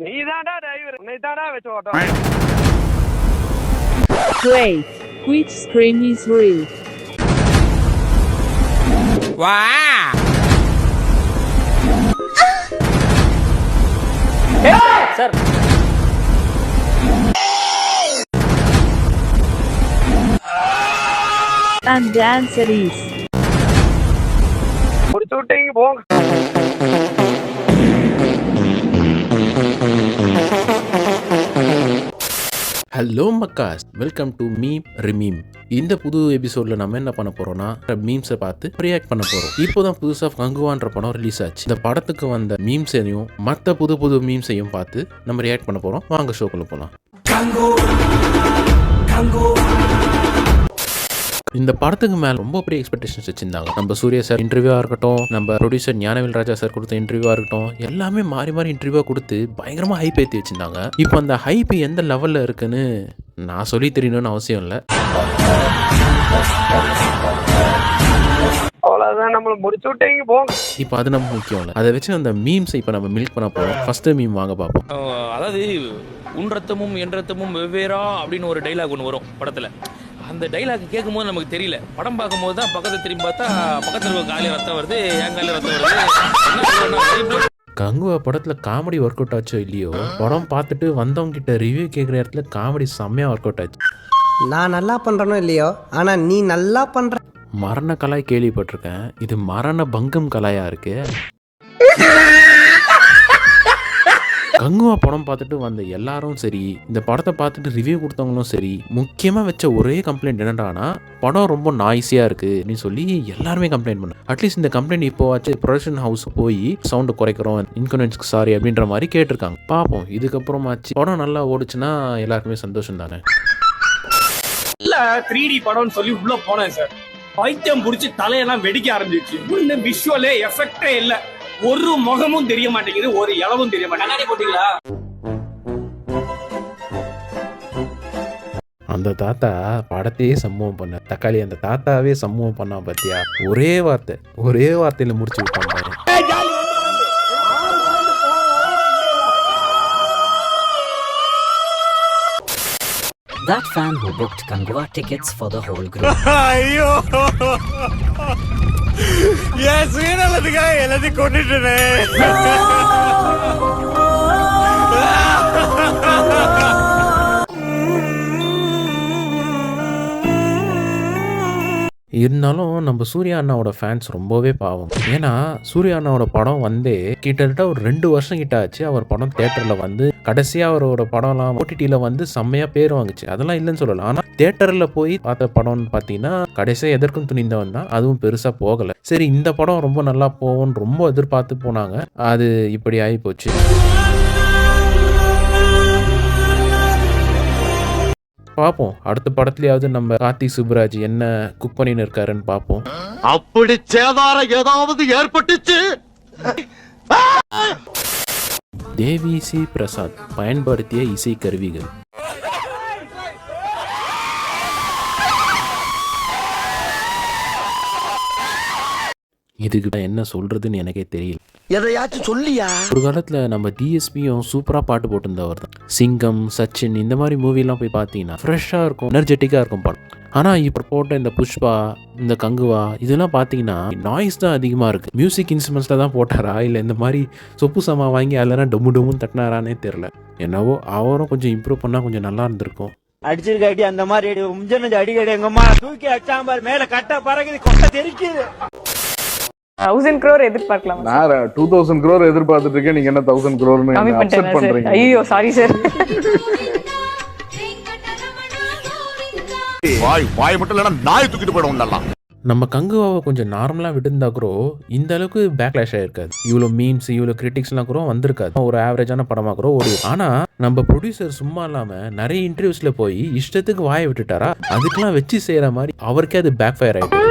நீதான்டா driver, உன்னை தான்டா வச்சு ஓட்டம். Great. Which screen is real? Wow! Sir. And the answer is ஒரு ஷூட்டிங் போங்க. ஹலோ மக்காஸ், வெல்கம் டு மீம் ரிமீம். இந்த புது எபிசோடில் நம்ம என்ன பண்ண போகிறோம்னா மீம்ஸை பார்த்து ரியாக்ட் பண்ண போகிறோம். இப்போ தான் புதுசாக கங்குவான்ற படம் ரிலீஸ் ஆச்சு. இந்த படத்துக்கு வந்த மீம்ஸையும் மற்ற புது புது மீம்ஸையும் பார்த்து நம்ம ரியாக்ட் பண்ண போகிறோம். வாங்க ஷோக்குள்ளே போகலாம். இந்த படத்துக்கு மேலே ரொம்ப பெரிய எக்ஸ்பெக்டேஷன்ஸ் வச்சிருந்தாங்க. நம்ம சூர்யா சார் இன்டர்வியூவாக இருக்கட்டும், நம்ம ப்ரொடியூசர் ஞானவேல் ராஜா சார் கொடுத்த இன்டர்வியூவாக இருக்கட்டும், எல்லாமே மாறி மாறி இன்டர்வியூவாக கொடுத்து பயங்கரமாக ஹைப் ஏற்றி வச்சிருந்தாங்க. இப்போ அந்த ஹைப் எந்த லெவலில் இருக்குன்னு நான் சொல்லி தெரியணும்னு அவசியம் இல்லை. அவ்வளோதான், நம்மளை முடிச்சு விட்டீங்க போங்க. இப்போ அது நம்ம முக்கியம் இல்லை. அதை வச்சு அந்த மீம்ஸை இப்போ நம்ம மில்க் பண்ண போகிறோம். ஃபஸ்ட்டு மீம் வாங்க பார்ப்போம். அதாவது உன் ரத்தமும் என் ரத்தமும் வெவ்வேறா அப்படின்னு ஒரு டைலாக் ஒன்று வரும் படத்தில். அந்த டைலாக் கேட்கும்போது நமக்கு தெரியல, படம் பார்க்கும்போது தான் பக்கத்தில் திரும்பி பார்த்தா பக்கத்தில் காலையில் ரத்தம் வருது, என் காலையில் ரத்தம் வருது. கங்குவா படத்தில் காமெடி ஒர்க் அவுட் ஆச்சோ இல்லையோ, படம் பார்த்துட்டு வந்தவங்க கிட்ட ரிவ்யூ கேட்குற இடத்துல காமெடி செம்மையாக ஒர்க் அவுட் ஆச்சு. நான் நல்லா பண்றேனோ இல்லையோ, ஆனா நீ நல்லா பண்ற. மரண கலாய் கேள்விப்பட்டிருக்கேன், இது மரண பங்கம் கலாயா இருக்கு. கங்குவா படம் பார்த்துட்டு வந்த எல்லாரும் சரி, இந்த படத்தை பார்த்துட்டு ரிவ்யூ கொடுத்தவங்களும் சரி, முக்கியமாக வச்ச ஒரே கம்ப்ளைண்ட் என்னடானா, படம் ரொம்ப நாய்ஸியாக இருக்குது அப்படின்னு சொல்லி எல்லாருமே கம்ப்ளைண்ட் பண்ண. அட்லீஸ்ட் இந்த கம்ப்ளைண்ட் இப்போ ஆச்சு ப்ரொடக்ஷன் ஹவுஸ் போய் சவுண்டு குறைக்கிறோம், இன்கன்வீனியன்ஸ்க்கு சாரி அப்படின்ற மாதிரி கேட்டிருக்காங்க. பார்ப்போம், இதுக்கப்புறமாச்சு படம் நல்லா ஓடுச்சுன்னா எல்லாருக்குமே சந்தோஷம் தானே. இல்ல 3D படம்னு சொல்லி உள்ள போனேன் சார், பைத்தியம் புடிச்சு தலையெல்லாம் வெடிக்க ஆரம்பிச்சிருச்சு. இன்னும் விஷுவலே எஃபெக்டே இல்ல, ஒரு முகமும் தெரிய மாட்டேங்குது, ஒரு இளவும் தெரிய மாட்டேங்குது. கண்ணாடி போட்டீங்களா? அந்த தாத்தா படத்தையே சம்பவம் பண்ண தக்காளி, அந்த தாத்தாவே சம்பவம் பண்ணா பார்த்தியா, ஒரே வார்த்தையில முடிச்சு விட்டான் பாரு. That fan who booked Kangwa tickets for the whole group. ஐயோ, என் சுயநலத்துக்காக எல்லாத்தையும் கொண்டுட்டேனே. இருந்தாலும் நம்ம சூர்யா அண்ணாவோட ஃபேன்ஸ் ரொம்பவே பாவம். ஏன்னா சூர்யா அண்ணாவோட படம் வந்து கிட்டத்தட்ட ஒரு 2 வருஷம் கிட்ட ஆச்சு. அவர் படம் தியேட்டர்ல வந்து கடைசியா அவரோட படம்லாம் OTTல வந்து செம்மையா பேர் வாங்குச்சு, அதெல்லாம் இல்லைன்னு சொல்லலாம். ஆனா தியேட்டர்ல போய் பார்த்த படம்னு பார்த்தீங்கன்னா கடைசியா எதற்கும் துணிந்தவன் தான், அதுவும் பெருசா போகல. சரி, இந்த படம் ரொம்ப நல்லா போகும்னு ரொம்ப எதிர்பார்த்து போனாங்க, அது இப்படி ஆகி போச்சு. பார்ப்போம், அடுத்த படத்துலயாவது நம்ம கார்த்திக் சுப்புராஜ் என்ன குக் பண்ணின்னு இருக்காருன்னு பார்ப்போம். அப்படி சேதாரம் ஏதாவது ஏற்பட்டுச்சு. தேவிசி பிரசாத் பயன்படுத்திய இசை கருவிகள். இதுக்கு என்ன சொல்றதுன்னு எனக்கே தெரியல. எதையாச்சும் சொல்லியா? ஒரு காலத்துல நம்ம டிஎஸ்பியும் சூப்பரா பாட்டு போட்டிருந்தவர் தான். சிங்கம், சச்சின் இந்த மாதிரி மூவிலாம் போய் பார்த்தீங்கன்னா ஃப்ரெஷ்ஷா இருக்கும், எனர்ஜெட்டிக்கா இருக்கும் படம். ஆனா இப்போ போட்ட இந்த புஷ்பா, இந்த கங்குவா இதெல்லாம் பார்த்தீங்கன்னா நாய்ஸ் தான் அதிகமாக இருக்கு. மியூசிக் இன்ஸ்ட்ருமெண்ட்ஸில் தான் போட்டாரா இல்லை இந்த மாதிரி சொப்பு சாமா வாங்கி அதெல்லாம் டொம்மு டொம்முன்னு தட்டினாரானே தெரில. என்னவோ அவரும் கொஞ்சம் இம்ப்ரூவ் பண்ணா கொஞ்சம் நல்லா இருந்திருக்கும். அடிச்சிருக்க அடி அந்த மாதிரி அடிக்கடி எங்கம்மா தூக்கி அச்சாம்பார் மேல கட்ட பறகுது, கொட்டை தெரிக்குது. 1000 crore எதிர்பார்க்கலாம். நான் 2000 crore எதிர்பார்த்துட்டு இருக்கேன், நீங்க என்ன 1000 crore அப்செட் பண்றீங்க? ஐயோ சாரி சார். வாய் மட்டும் இல்லனா நாய் தூக்கிட்டு போய்டும் நல்லா. நம்ம கங்குவாவை கொஞ்சம் நார்மலாக விட்டுருந்தா கூட இந்த அளவுக்கு பேக்லாஷ் ஆயிருக்காது. இவ்வளோ மீம்ஸ், இவ்வளோ கிரிட்டிக்ஸ்லாம் கூட வந்திருக்காது. ஒரு ஆவரேஜான படமாக கூட ஓடும். ஆனால் நம்ம ப்ரொடியூசர் சும்மா இல்லாமல் நிறைய இன்டர்வியூஸில் போய் இஷ்டத்துக்கு வாயை விட்டுட்டாரா, அதுக்கெல்லாம் வச்சு செய்கிற மாதிரி அவருக்கே அது பேக் ஃபயர் ஆகிட்டு.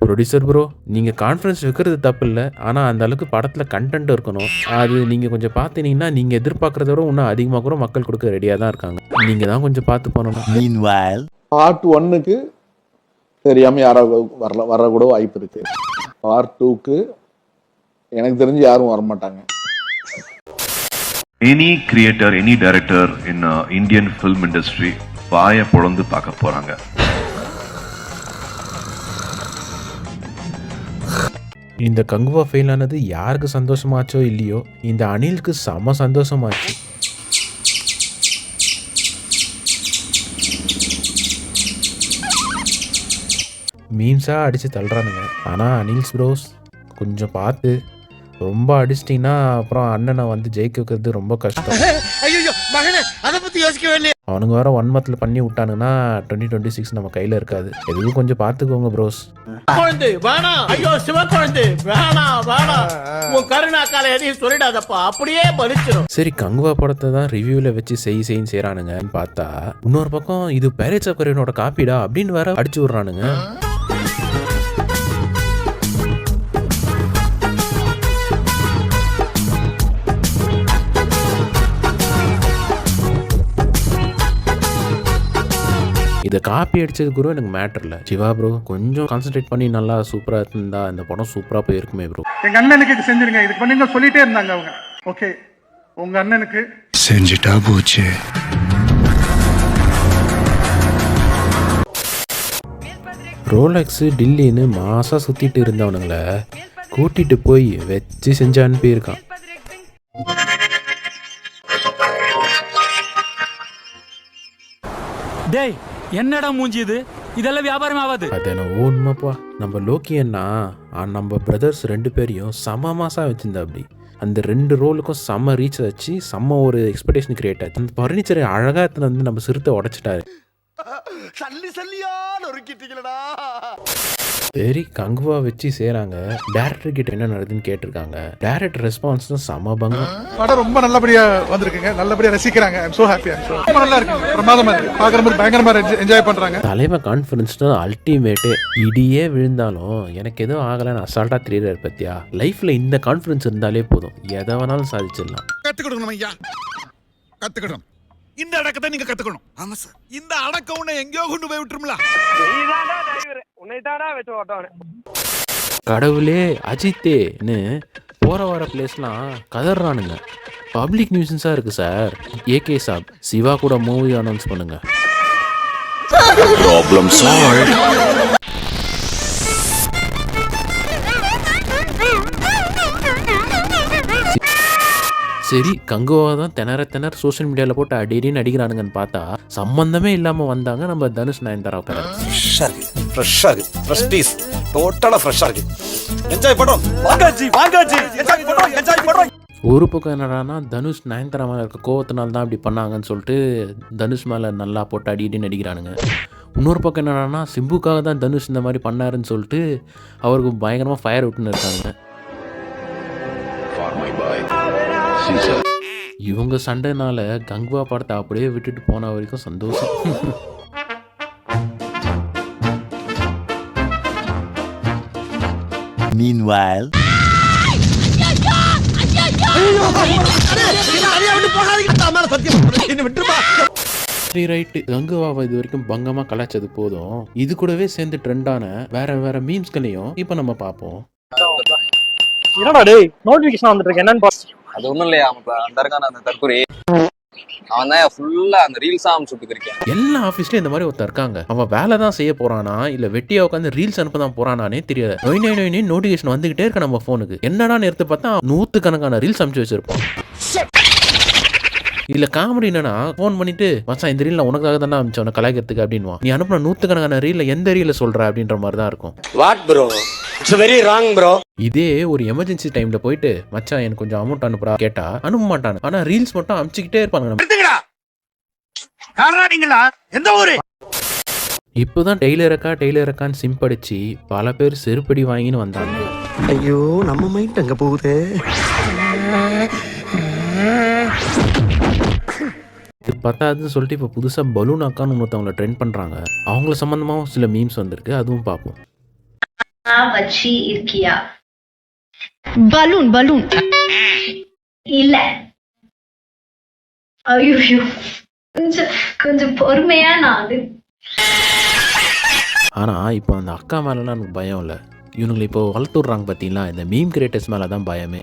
ப்ரொடியூசர் ப்ரோ, நீங்கள் கான்ஃபரன்ஸ் வைக்கிறது தப்பு இல்லை, ஆனால் அந்த அளவுக்கு படத்தில் கண்டென்ட் இருக்கணும். அது நீங்கள் கொஞ்சம் பார்த்தீங்கன்னா நீங்கள் எதிர்பார்க்குறத விட இன்னும் அதிகமாக கூட மக்கள் கொடுக்க ரெடியாக தான் இருக்காங்க. நீங்கள் தான் கொஞ்சம் பார்த்து பண்ணணும். Meanwhile, பார்ட் 1க்கு தெரியாமல் யாராவது வரக்கூட வாய்ப்பு இருக்கு. பார்ட் 2க்கு எனக்கு தெரிஞ்சு யாரும் வரமாட்டாங்க. Any creator any director in Indian film industry வாயை பொழந்து பார்க்க போறாங்க. இந்த கங்குவா ஃபெயில் ஆனது யாருக்கு சந்தோஷமாச்சோ இல்லையோ, இந்த அனிலுக்கு செம சந்தோஷமாச்சு. மீம்ஸாக அடித்து தள்ளுறானுங்க. ஆனால் அனில்ஸ் ப்ரோஸ் கொஞ்சம் பார்த்து, ரொம்ப அடிச்சிட்டிங்கன்னா அப்புறம் அண்ணனை வந்து ஜெயிக்க வைக்கிறது ரொம்ப கஷ்டம். அவனுங்க வேற 1 monthல பண்ணி விட்டானுங்கன்னா 2026 நம்ம கையில் இருக்காது. எதுவும் கொஞ்சம் பார்த்துக்கோங்க ப்ரோஸ். சரி, கங்குவா படத்தை தான் ரிவ்யூவில் வச்சு செய்யின்னு செய்கிறானுங்கன்னு பார்த்தா, இன்னொரு பக்கம் இது பைரேட்ஸ் ஆஃப் கரீபியனோட காப்பிடா அப்படின்னு வேற அடிச்சு விட்றானுங்க. இதை காப்பி அடிச்சது கூட எனக்கு மேட்டர் இல்லை. சிவா ப்ரோ கொஞ்சம் கான்சென்ட்ரேட் பண்ணி நல்லா சூப்பராக இருந்தா இந்த படம் சூப்பராக போயிருக்குமே ப்ரோ. எங்க அண்ணனுக்கு இது செஞ்சிருங்க, இது பண்ணுங்க சொல்லிட்டே இருந்தாங்க அவங்க. ஓகே, உங்க அண்ணனுக்கு செஞ்சுட்டா போச்சு. ரோலெக்ஸு டில்லின்னு மாசாக சுற்றிட்டு இருந்தவனுங்களை கூட்டிகிட்டு போய் வச்சு செஞ்சு அனுப்பியிருக்கான். டேய், என்னடா மூஞ்சி இது? இதெல்லாம் வியாபாரம் ஆகாது. அது என்ன உண்மைப்பா. நம்ம லோக்கி அண்ணா நம்ம பிரதர்ஸ் 2 பேரையும் செம மாசா வச்சிருந்தா. அப்படி அந்த 2 ரோலுக்கும் செம்ம ரீச் ஆச்சு, செம்ம ஒரு எக்ஸ்பெக்டேஷன் கிரியேட் ஆச்சு. அந்த ஃபர்னிச்சரை அழகாக எடுத்துன்னு வந்து நம்ம சிறுத்தை உடைச்சிட்டாரு. சரி, கங்குவா வச்சு செய்கிறாங்க. டேரக்டர் கிட்ட என்ன நடக்குதுன்னு கேட்டிருக்காங்க. டேரக்டர் ரெஸ்பான்ஸ் தான் செம பங்கம். படம் ரொம்ப நல்லபடியா வந்திருக்குங்க, நல்லபடியா ரசிக்கிறாங்க. ஐ அம் சோ ஹாப்பி. ரொம்ப நல்லா இருக்கு, பிரமாதமா இருக்கு, பார்க்குற மாதிரி பயங்கரமா என்ஜாய் பண்றாங்க. தலைமை கான்ஃபிடன்ஸ் தான் அல்டிமேட்டு. இடியே விழுந்தாலும் எனக்கு எதுவும் ஆகலைன்னு அசால்ட்டாக தெரியுறாரு பத்தியா. லைஃப்ல இந்த கான்ஃபிடன்ஸ் இருந்தாலே போதும், எதை வேணாலும் சாதிச்சிடலாம். கத்துக்கணும் ஐயா, கத்துக்கணும். இந்த அடக்கத்தை நீங்க கத்துக்கணும். ஆமா சார், இந்த அடக்கம் உன்னை எங்கேயோ கொண்டு போய் விட்டுருங்களா? நீதான்டா டிரைவர், உன்னைத்தாடா வச்சு ஓட்டவனே. கடவுளே அஜித்தேன்னு போகிற வர பிளேஸ்லாம் கதறானுங்க. பப்ளிக் நியூசன்ஸாக இருக்குது சார். ஏகே சாப் சிவா கூட மூவி அனௌன்ஸ் பண்ணுங்க. Problem solve. சரி, கங்குவா தான் திணற சோஷியல் மீடியாவில் போட்டு அடின்னு அடிக்கிறானுங்கன்னு பார்த்தா சம்பந்தமே இல்லாமல் வந்தாங்க நம்ம தனுஷ் நயன்தாரா. ஃப்ரெஷ்ஷாக இருக்கு, ஃப்ரெஷ் பீஸ், டோட்டலாக ஃப்ரெஷ்ஷாக இருக்கு. என்ஜாய் பண்ணுறோம், வாங்காச்சி என்ஜாய் பண்ணுறோம். ஒரு பக்கம் என்னடானா தனுஷ் நயன்தாரா மேலே இருக்க கோவத்தினால தான் அப்படி பண்ணாங்கன்னு சொல்லிட்டு தனுஷ் மேலே நல்லா போட்டு அடின்னு அடிக்கிறானுங்க. இன்னொரு பக்கம் என்னடானா சிம்புக்காக தான் தனுஷ் இந்த மாதிரி பண்ணாருன்னு சொல்லிட்டு அவருக்கு பயங்கரமாக ஃபயர் விட்டுன்னு இருக்காங்க. இவங்க சண்டைனால கங்குவா படத்தை அப்படியே விட்டுட்டு போன வரைக்கும் சந்தோஷம். Meanwhile, ரைட்டு, கங்குவாவை இது வரைக்கும் பங்கமாக கலாச்சது போதும். இது கூடவே சேர்ந்து ட்ரெண்டான வேற மீம்ஸ்களையும் இப்போ நம்ம பார்ப்போம். என்னடா டேய், நோட்டிஃபிகேஷன் வந்துட்டு இருக்கு, என்னன்னு பாரு. அது ஒண்ணும் இல்லையா, அந்த இருக்கான அந்த தற்கொலை அவன் தான் ஃபுல்லா அந்த ரீல்ஸா சுட்டுக்கு இருக்கேன். எல்லா ஆஃபீஸ்லயும் இந்த மாதிரி ஒருத்தர் இருக்காங்க. அவன் வேலை தான் செய்ய போறானா இல்ல வெட்டியா உட்காந்து ரீல்ஸ் அனுப்ப தான் போறானானே தெரியாது. நோட்டிஃபிகேஷன் வந்துகிட்டே இருக்க நம்ம போனுக்கு. என்னடா எடுத்து பார்த்தா 100கணக்கான ரீல்ஸ் அனுப்பிச்சு வச்சிருப்போம். இல்ல காமெடி என்னன்னா, போன் பண்ணிட்டு மச்சான் இந்த ரீல் உனக்காக தானே அனுப்பிச்சேன் உனக்கு கலாய்க்கிறதுக்கு அப்படின்வா. நீ அனுப்பின 100கணக்கான ரீல்ல எந்த ரீல சொல்ற அப்படின்ற மாதிரி தான் இருக்கும். What bro, it's very wrong bro. இதே ஒரு எமர்ஜென்சி டைம்ல போயிட்டு மச்சான் எனக்கு கொஞ்சம் அமௌண்ட் அனுப்புறா கேட்டா அனுப்ப மாட்டானு. ஆனா ரீல்ஸ் மட்டும் அனுப்பிச்சுக்கிட்டே இருப்பாங்க. எந்த ஊரு? இப்போதான் டெய்லருக்கான்னு சிம்படிச்சு பல பேர் செருப்படி வாங்கின்னு வந்தாங்க. ஐயோ, நம்ம மைண்ட் அங்க போகுது. இது பத்தாதுன்னு சொல்லிட்டு இப்போ புதுசாக பலூன் அக்கான்னு ஒருத்தவங்களை ட்ரெண்ட் பண்ணுறாங்க. அவங்கள சம்மந்தமாகவும் சில மீம்ஸ் வந்திருக்கு, அதுவும் பார்ப்போம். வச்சி இருக்கியா? பலூன் இல்ல. ஐயோ, கொஞ்சம் பொறுமையா நான். ஆனால் இப்போ அந்த அக்கா மேலெலாம் எனக்கு பயம் இல்லை. இவனுங்களை இப்போ வளர்த்து விட்றாங்க பார்த்தீங்களா, இந்த மீம் கிரியேட்டர்ஸ் மேலே தான் பயமே.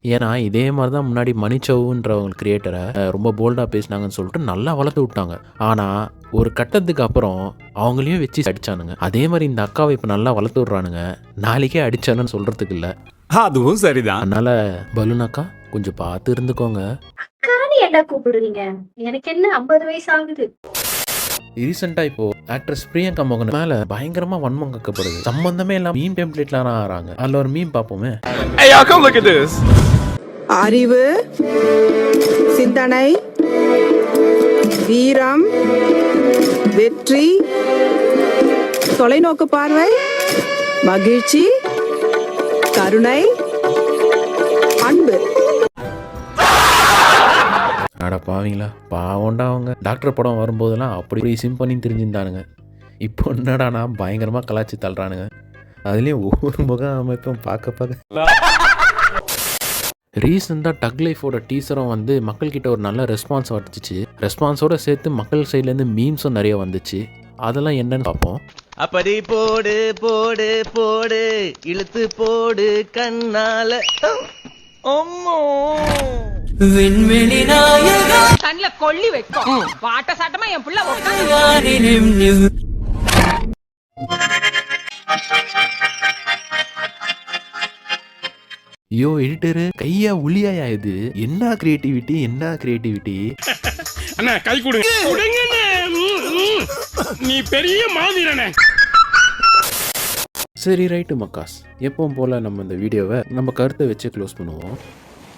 ஏன்னா இதே மாதிரி தான் முன்னாடி மணிச்சவுன்றவங்க கிரியேட்டரை ரொம்ப போல்டாக பேசினாங்கன்னு சொல்லிட்டு நல்லா வளர்த்து விட்டாங்க. ஆனால் ஒரு கட்டத்துக்கு அப்புறம் அவங்களையும் வச்சு அடிச்சானுங்க. அதே மாதிரி இந்த அக்காவை இப்போ நல்லா வளர்த்து விட்றானுங்க. நாளைக்கே அடிச்சானுன்னு சொல்கிறதுக்கு இல்லை. அதுவும் சரிதான். அதனால பலூன் அக்கா கொஞ்சம் பார்த்து இருந்துக்கோங்க. அக்கான்னு என்ன கூப்பிடுறீங்க? எனக்கு என்ன 50 வயசு ஆகுது. ரீசெண்டாக இப்போ ஆக்ட்ரஸ் பிரியங்கா மோகன் மேலே பயங்கரமாக வன்மம் கக்கப்படுது. சம்பந்தமே இல்லாமல் மீம் டெம்ப்ளேட்லாம் ஆகிறாங்க. அதில் ஒரு மீம் பார்ப்போமே. அறிவு, சிந்தனை, வீரம், வெற்றி, தொலைநோக்கு பார்வை, மகிழ்ச்சி, கருணை, அன்பு. அட பாவீங்களா, பாவண்டா அவங்க. டாக்டர் படம் வரும்போதெல்லாம் அப்படி சிம் பண்ணி தெரிஞ்சிருந்தானுங்க. இப்போ என்னடானா பயங்கரமாக கலாச்சி தள்ளுறானுங்க. அதுலேயும் ஒவ்வொரு முக அமைப்பும் பார்க்க ரீசெண்டாக டக் லைஃபோட டீசரும் வந்து மக்கள்கிட்ட ஒரு நல்ல ரெஸ்பான்ஸ் வந்துச்சு. ரெஸ்பான்ஸோட சேர்த்து மக்கள் சைட்லேருந்து மீம்ஸும் நிறைய வந்துச்சு. அதெல்லாம் என்னன்னு பார்ப்போம். அப்படி போடு போடு போடு இழுத்து போடு கண்ணால கண்ணுல கொள்ளி வைக்கும் வாட்ட சாட்டமா என் புள்ள ஐயோ எடிட்டரு கையா உளியாயா இது? என்ன கிரியேட்டிவிட்டி, என்ன கிரியேட்டிவிட்டி. அண்ணா கை கொடுங்க. நீ பெரிய மாதிரனே. சரி ரைட்டு மக்காஸ், எப்பவும் போல நம்ம இந்த வீடியோவை நம்ம கருத்தை வச்சு க்ளோஸ் பண்ணுவோம்.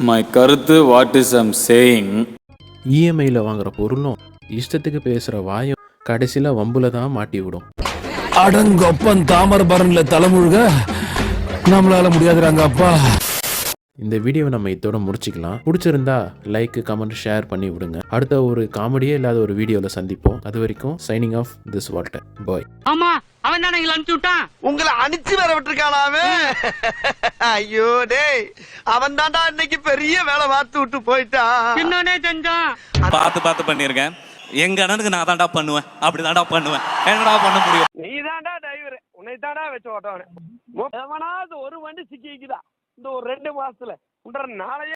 மை கருத்து வாட் இஸ் ஐம் சேயிங். இஎம்ஐயில் வாங்குற பொருளும் இஷ்டத்துக்கு பேசுகிற வாயும் கடைசியில் வம்புல தான் மாட்டி விடும். அடங்கொப்பன் தாமர பரன்ல தலைமுழுக நம்மளால முடியாதுறாங்க அப்பா. இந்த வீடியோவை நம்ம இதோட முடிச்சுக்கலாம். பிடிச்சிருந்தா லைக், கமெண்ட், ஷேர் பண்ணி விடுங்க. அடுத்த ஒரு காமெடியே இல்லாத ஒரு வீடியோவில் சந்திப்போம். அது வரைக்கும் சைனிங் ஆஃப் திஸ் வால்டர் பாய். ஆமா அவன் தானே எங்களை அனுப்பிச்சு விட்டான். உங்களை அனுப்பிச்சு வர விட்டுருக்கானாவே. ஐயோ டேய், அவன் தான்டா இன்னைக்கு பெரிய வேலை பார்த்து விட்டு போயிட்டான். என்னன்னே செஞ்சான். பார்த்து பண்ணிருக்கேன். எங்க அண்ணனுக்கு நான் தான்டா பண்ணுவேன். அப்படி தான்டா பண்ணுவேன். என்னடா பண்ண முடியும்? நீ தாண்டா டிரைவர், உன்னை தாண்டா வச்சு ஓட்டவனே. எவனாவது ஒரு வண்டி சிக்கிக்குதா இந்த ஒரு 2 மாசத்துல நாளையே